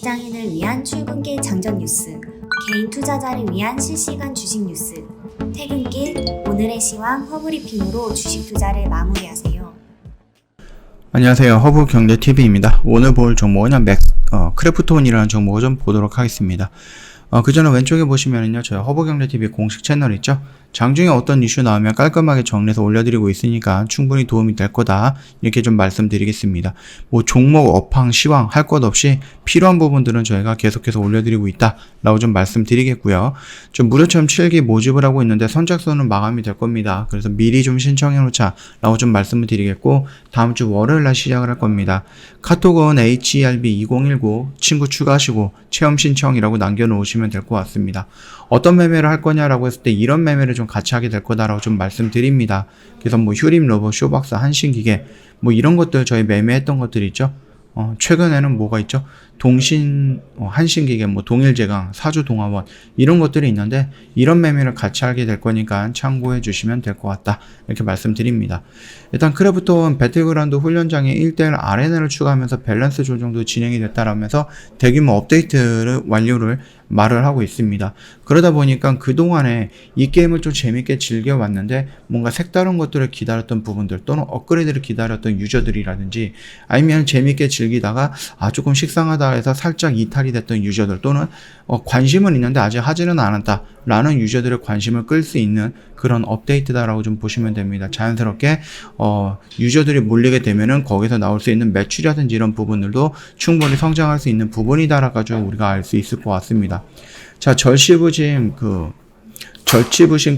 직장인을 위한 출근길 장전 뉴스, 개인 투자자를 위한 실시간 주식 뉴스, 퇴근길 오늘의 시황 허브리핑으로 주식 투자를 마무리하세요. 안녕하세요. 허브경제TV입니다. 오늘 볼 종목은 크래프톤이라는 종목을 좀 보도록 하겠습니다. 그 전에 왼쪽에 보시면은요, 저희 허브경제TV 공식 채널 있죠? 장중에 어떤 이슈 나오면 깔끔하게 정리해서 올려드리고 있으니까 충분히 도움이 될 거다, 이렇게 좀 말씀드리겠습니다. 뭐 종목, 업황, 시황 할 것 없이 필요한 부분들은 저희가 계속해서 올려드리고 있다 라고 좀 말씀드리겠고요. 좀 무료 체험 7기 모집을 하고 있는데 선착순은 마감이 될 겁니다. 그래서 미리 좀 신청해 놓자 라고 좀 말씀을 드리겠고, 다음 주 월요일날 시작을 할 겁니다. 카톡은 HERB2019 친구 추가하시고 체험 신청이라고 남겨놓으시면 될 것 같습니다. 어떤 매매를 할 거냐라고 했을 때 이런 매매를 좀 같이 하게 될 거다라고 좀 말씀드립니다. 그래서 뭐 휴림, 로봇, 쇼박스, 한신기계 뭐 이런 것들 저희 매매했던 것들 있죠. 최근에는 뭐가 있죠? 한신기계, 뭐 동일제강, 사주동아원 이런 것들이 있는데 이런 매매를 같이 하게 될 거니까 참고해 주시면 될 것 같다, 이렇게 말씀드립니다. 일단 크래프톤 배틀그라운드 훈련장에 1대1 RNL을 추가하면서 밸런스 조정도 진행이 됐다라면서 대규모 업데이트를 완료를 말을 하고 있습니다. 그러다 보니까 그동안에 이 게임을 좀 재밌게 즐겨왔는데 뭔가 색다른 것들을 기다렸던 부분들 또는 업그레이드를 기다렸던 유저들이라든지, 아니면 재밌게 즐기다가 조금 식상하다 해서 살짝 이탈이 됐던 유저들, 또는 관심은 있는데 아직 하지는 않았다 라는 유저들의 관심을 끌 수 있는 그런 업데이트다라고 좀 보시면 됩니다. 자연스럽게 유저들이 몰리게 되면은 거기서 나올 수 있는 매출이라든지 이런 부분들도 충분히 성장할 수 있는 부분이다라고 우리가 알 수 있을 것 같습니다. 자, 절치부심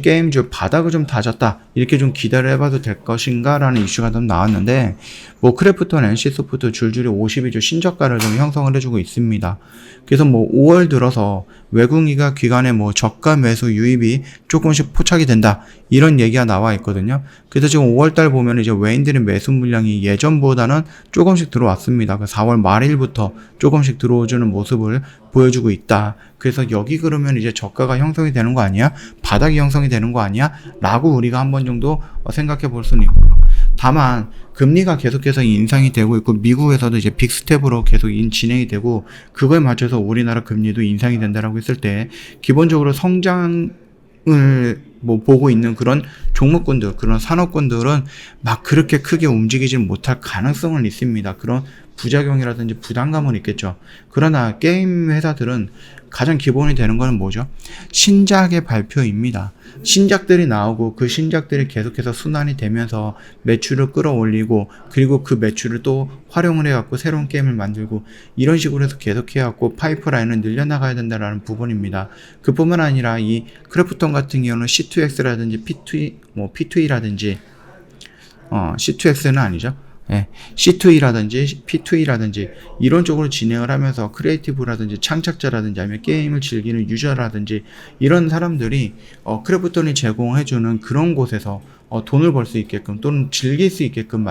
게임주 바닥을 좀 다졌다, 이렇게 좀 기대를 해봐도 될 것인가 라는 이슈가 좀 나왔는데, 뭐 크래프톤, NC소프트 줄줄이 52주 신저가를 좀 형성을 해주고 있습니다. 그래서 뭐 5월 들어서 외국인가 기관의 뭐 저가 매수 유입이 조금씩 포착이 된다, 이런 얘기가 나와 있거든요. 그래서 지금 5월달 보면 이제 외인들의 매수 물량이 예전보다는 조금씩 들어왔습니다. 그 4월 말일부터 조금씩 들어오주는 모습을 보여주고 있다. 그래서 여기 그러면 이제 저가가 형성이 되는 거 아니야? 바닥이 형성이 되는 거 아니야? 라고 우리가 한 번 정도 생각해 볼 수는 있고요. 다만 금리가 계속해서 인상이 되고 있고, 미국에서도 이제 빅스텝으로 계속 진행이 되고, 그거에 맞춰서 우리나라 금리도 인상이 된다라고 했을 때 기본적으로 성장을 보고 있는 그런 종목군들, 그런 산업군들은 막 그렇게 크게 움직이지 못할 가능성은 있습니다. 그런 부작용이라든지 부담감은 있겠죠. 그러나 게임 회사들은 가장 기본이 되는 거는 뭐죠? 신작의 발표입니다. 신작들이 나오고 그 신작들이 계속해서 순환이 되면서 매출을 끌어올리고, 그리고 그 매출을 또 활용을 해갖고 새로운 게임을 만들고, 이런 식으로 해서 계속해갖고 파이프라인을 늘려나가야 된다는 부분입니다. 그뿐만 아니라 이 크래프톤 같은 경우는 C2X라든지 P2E라든지 C2X는 아니죠. C2E라든지 P2E라든지 이런 쪽으로 진행을 하면서 크리에이티브라든지 창작자라든지 아니면 게임을 즐기는 유저라든지 이런 사람들이 크래프톤이 제공해주는 그런 곳에서 돈을 벌 수 있게끔 또는 즐길 수 있게끔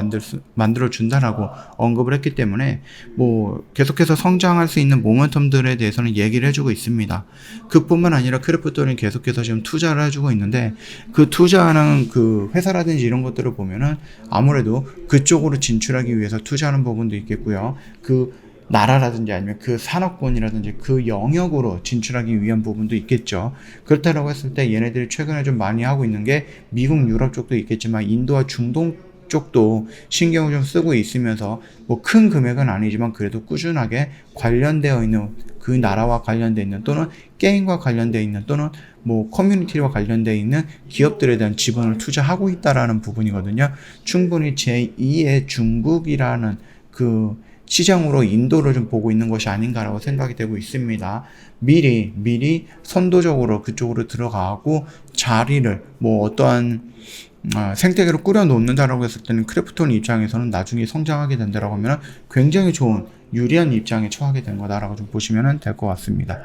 만들어 준다라고 언급을 했기 때문에 뭐 계속해서 성장할 수 있는 모멘텀들에 대해서는 얘기를 해주고 있습니다. 그뿐만 아니라 크래프톤이 계속해서 지금 투자를 해주고 있는데, 그 투자하는 그 회사라든지 이런 것들을 보면은 아무래도 그쪽으로 진출하기 위해서 투자하는 부분도 있겠고요. 그 나라라든지 아니면 그 산업군이라든지 그 영역으로 진출하기 위한 부분도 있겠죠. 그렇다고 했을 때 얘네들이 최근에 좀 많이 하고 있는 게 미국, 유럽 쪽도 있겠지만 인도와 중동 쪽도 신경을 좀 쓰고 있으면서 뭐 큰 금액은 아니지만 그래도 꾸준하게 관련되어 있는 그 나라와 관련되어 있는, 또는 게임과 관련되어 있는, 또는 뭐 커뮤니티와 관련되어 있는 기업들에 대한 지분을 투자하고 있다라는 부분이거든요. 충분히 제2의 중국이라는 그 시장으로 인도를 좀 보고 있는 것이 아닌가라고 생각이 되고 있습니다. 미리 선도적으로 그쪽으로 들어가고 자리를 뭐 어떠한 생태계를 꾸려 놓는다라고 했을 때는 크래프톤 입장에서는 나중에 성장하게 된다라고 하면 굉장히 좋은 유리한 입장에 처하게 된 거다라고 좀 보시면 될 것 같습니다.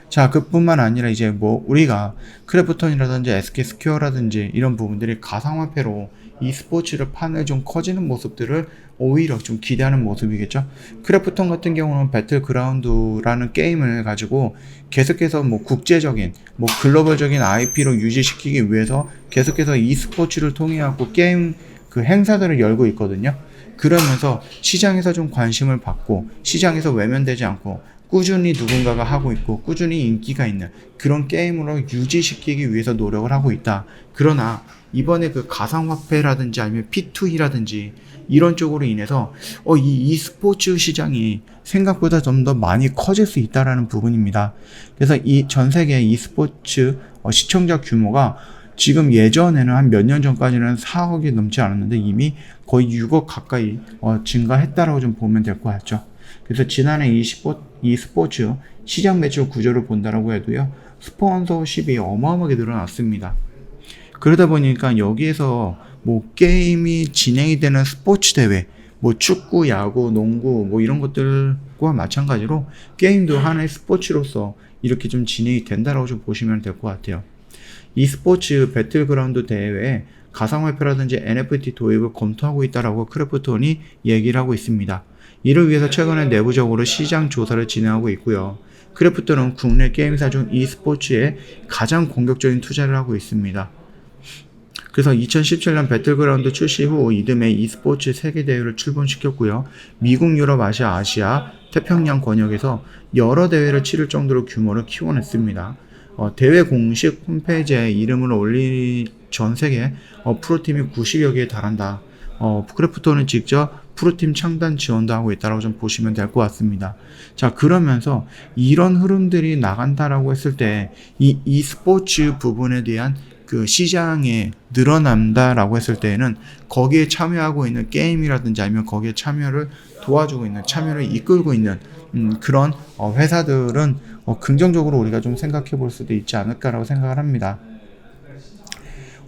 자, 그뿐만 아니라 이제 뭐 우리가 크래프톤이라든지 SK스퀘어라든지 이런 부분들이 가상화폐로 e스포츠를 판을 좀 커지는 모습들을 오히려 좀 기대하는 모습이겠죠. 크래프톤 같은 경우는 배틀그라운드라는 게임을 가지고 계속해서 뭐 국제적인 뭐 글로벌적인 IP로 유지시키기 위해서 계속해서 e스포츠를 통해 갖고 게임 그 행사들을 열고 있거든요. 그러면서 시장에서 좀 관심을 받고 시장에서 외면되지 않고 꾸준히 누군가가 하고 있고 꾸준히 인기가 있는 그런 게임으로 유지시키기 위해서 노력을 하고 있다. 그러나 이번에 그 가상화폐라든지 아니면 P2E라든지 이런 쪽으로 인해서 이 e스포츠 시장이 생각보다 좀 더 많이 커질 수 있다라는 부분입니다. 그래서 이 전 세계 e스포츠 시청자 규모가 지금 예전에는 한 몇 년 전까지는 4억이 넘지 않았는데 이미 거의 6억 가까이 증가했다라고 좀 보면 될 것 같죠. 그래서 지난해 e스포츠 시장 매출 구조를 본다라고 해도요, 스폰서십이 어마어마하게 늘어났습니다. 그러다 보니까 여기에서 뭐 게임이 진행이 되는 스포츠 대회, 뭐 축구, 야구, 농구 뭐 이런 것들과 마찬가지로 게임도 하나의 스포츠로서 이렇게 좀 진행이 된다라고 좀 보시면 될 것 같아요. e스포츠 배틀그라운드 대회에 가상화폐라든지 NFT 도입을 검토하고 있다라고 크래프톤이 얘기를 하고 있습니다. 이를 위해서 최근에 내부적으로 시장 조사를 진행하고 있고요. 크래프톤은 국내 게임사 중 e스포츠에 가장 공격적인 투자를 하고 있습니다. 그래서 2017년 배틀그라운드 출시 후 이듬해 e스포츠 세계대회를 출범시켰고요. 미국, 유럽, 아시아, 태평양 권역에서 여러 대회를 치를 정도로 규모를 키워냈습니다. 대회 공식 홈페이지에 이름을 올린 전 세계 프로팀이 90여 개에 달한다. 크래프톤은 직접 프로팀 창단 지원도 하고 있다고 좀 보시면 될 것 같습니다. 자, 그러면서 이런 흐름들이 나간다라고 했을 때 이 e스포츠 부분에 대한 그 시장에 늘어난다라고 했을 때에는 거기에 참여하고 있는 게임이라든지 아니면 거기에 참여를 도와주고 있는, 참여를 이끌고 있는 그런 회사들은 긍정적으로 우리가 좀 생각해 볼 수도 있지 않을까라고 생각을 합니다.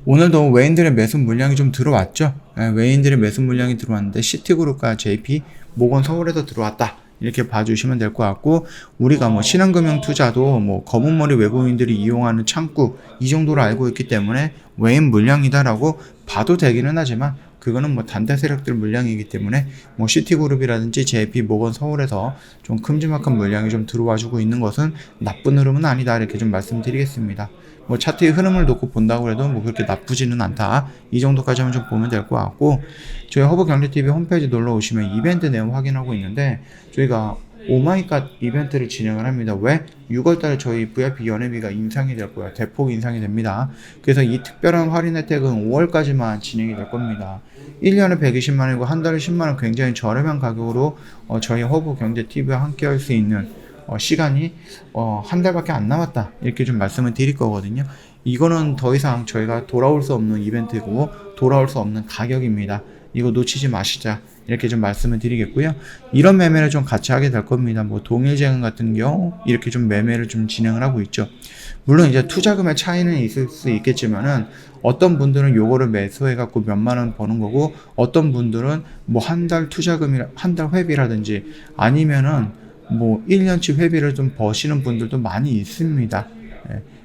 오늘도 외인들의 매수 물량이 좀 들어왔죠. 외인들의 매수 물량이 들어왔는데 시티그룹과 JP, 모건 서울에서 들어왔다. 이렇게 봐주시면 될 것 같고, 우리가 뭐 신한금융 투자도 뭐 검은머리 외국인들이 이용하는 창구 이 정도로 알고 있기 때문에 외인 물량이다라고 봐도 되기는 하지만 그거는 뭐 단타 세력들 물량이기 때문에 뭐 시티그룹이라든지 JP, 모건 서울에서 좀 큼지막한 물량이 좀 들어와주고 있는 것은 나쁜 흐름은 아니다, 이렇게 좀 말씀드리겠습니다. 뭐 차트의 흐름을 놓고 본다고 해도 뭐 그렇게 나쁘지는 않다, 이 정도까지만 좀 보면 될 것 같고, 저희 허브경제TV 홈페이지 놀러 오시면 이벤트 내용 확인하고 있는데 저희가 오마이갓 이벤트를 진행을 합니다. 왜? 6월달에 저희 VIP 연회비가 인상이 될 거예요. 대폭 인상이 됩니다. 그래서 이 특별한 할인 혜택은 5월까지만 진행이 될 겁니다. 1년에 120만원이고 한 달에 10만원, 굉장히 저렴한 가격으로 저희 허브경제TV와 함께 할 수 있는 시간이 한 달밖에 안 남았다, 이렇게 좀 말씀을 드릴 거거든요. 이거는 더 이상 저희가 돌아올 수 없는 이벤트고 돌아올 수 없는 가격입니다. 이거 놓치지 마시자, 이렇게 좀 말씀을 드리겠고요. 이런 매매를 좀 같이 하게 될 겁니다. 뭐 동일재금 같은 경우 이렇게 좀 매매를 좀 진행을 하고 있죠. 물론 이제 투자금의 차이는 있을 수 있겠지만은 어떤 분들은 요거를 매수해 갖고 몇만 원 버는 거고, 어떤 분들은 뭐 한 달 투자금이 한 달 회비라든지 아니면은 뭐 1년치 회비를 좀 버시는 분들도 많이 있습니다.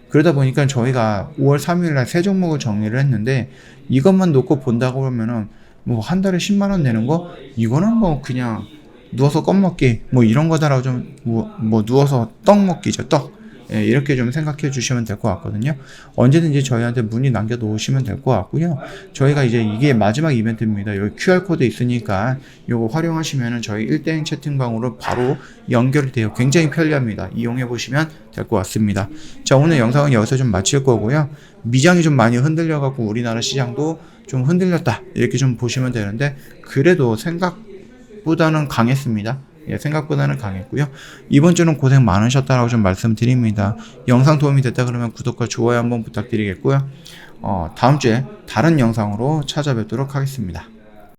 그러다 보니까 저희가 5월 3일날 세 종목을 정리를 했는데, 이것만 놓고 본다고 그러면은 뭐 한 달에 10만원 내는 거, 이거는 뭐 그냥 누워서 껌 먹기 뭐 이런 거다라고 좀 뭐 누워서 떡 먹기죠, 떡. 이렇게 좀 생각해 주시면 될 것 같거든요. 언제든지 저희한테 문의 남겨 놓으시면 될 것 같고요. 저희가 이제 이게 마지막 이벤트입니다. 여기 QR코드 있으니까 요거 활용하시면은 저희 1대1 채팅방으로 바로 연결이 돼요. 굉장히 편리합니다. 이용해 보시면 될 것 같습니다. 자, 오늘 영상은 여기서 좀 마칠 거고요. 미장이 좀 많이 흔들려 갖고 우리나라 시장도 좀 흔들렸다, 이렇게 좀 보시면 되는데, 그래도 생각보다는 강했습니다. 생각보다는 강했고요. 이번 주는 고생 많으셨다라고 좀 말씀드립니다. 영상 도움이 됐다 그러면 구독과 좋아요 한번 부탁드리겠고요. 다음 주에 다른 영상으로 찾아뵙도록 하겠습니다.